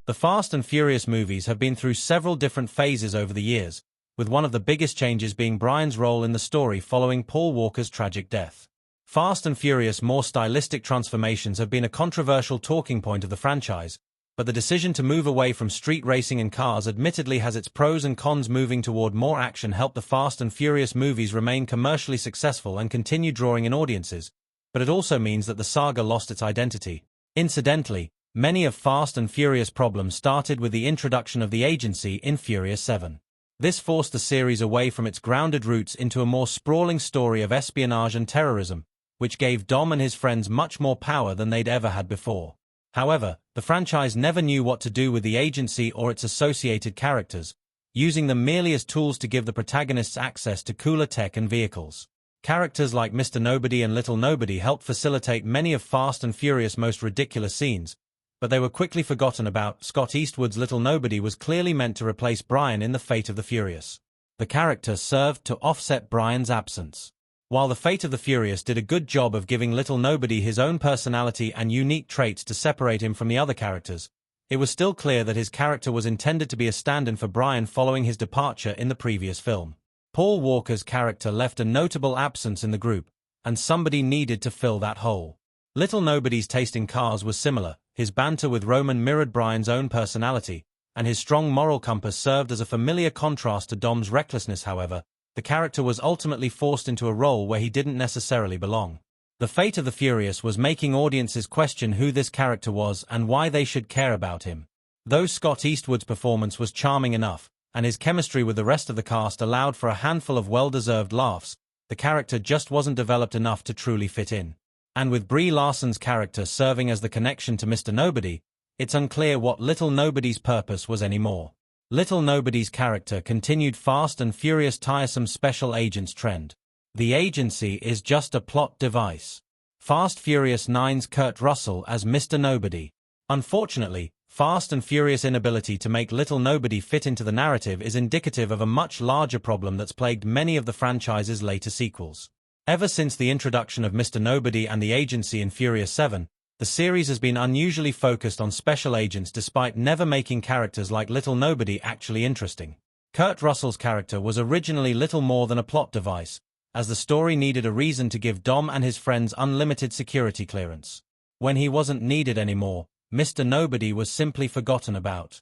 The Fast and Furious movies have been through several different phases over the years, with one of the biggest changes being Brian's role in the story following Paul Walker's tragic death. Fast and Furious' more stylistic transformations have been a controversial talking point of the franchise, but the decision to move away from street racing and cars admittedly has its pros and cons. Moving toward more action helped the Fast and Furious movies remain commercially successful and continue drawing in audiences, but it also means that the saga lost its identity. Incidentally, many of Fast and Furious' problems started with the introduction of the agency in Furious 7. This forced the series away from its grounded roots into a more sprawling story of espionage and terrorism, which gave Dom and his friends much more power than they'd ever had before. However, the franchise never knew what to do with the agency or its associated characters, using them merely as tools to give the protagonists access to cooler tech and vehicles. Characters like Mr. Nobody and Little Nobody helped facilitate many of Fast and Furious' most ridiculous scenes, but they were quickly forgotten about. Scott Eastwood's Little Nobody was clearly meant to replace Brian in The Fate of the Furious. The character served to offset Brian's absence. While The Fate of the Furious did a good job of giving Little Nobody his own personality and unique traits to separate him from the other characters, it was still clear that his character was intended to be a stand-in for Brian following his departure in the previous film. Paul Walker's character left a notable absence in the group, and somebody needed to fill that hole. Little Nobody's taste in cars was similar. His banter with Roman mirrored Brian's own personality, and his strong moral compass served as a familiar contrast to Dom's recklessness. However, the character was ultimately forced into a role where he didn't necessarily belong. The Fate of the Furious was making audiences question who this character was and why they should care about him. Though Scott Eastwood's performance was charming enough, and his chemistry with the rest of the cast allowed for a handful of well-deserved laughs, the character just wasn't developed enough to truly fit in. And with Brie Larson's character serving as the connection to Mr. Nobody, it's unclear what Little Nobody's purpose was anymore. Little Nobody's character continued Fast and Furious' tiresome special agents trend. The agency is just a plot device. Fast Furious 9's Kurt Russell as Mr. Nobody. Unfortunately, Fast and Furious' inability to make Little Nobody fit into the narrative is indicative of a much larger problem that's plagued many of the franchise's later sequels. Ever since the introduction of Mr. Nobody and the agency in Furious 7, the series has been unusually focused on special agents despite never making characters like Little Nobody actually interesting. Kurt Russell's character was originally little more than a plot device, as the story needed a reason to give Dom and his friends unlimited security clearance. When he wasn't needed anymore, Mr. Nobody was simply forgotten about.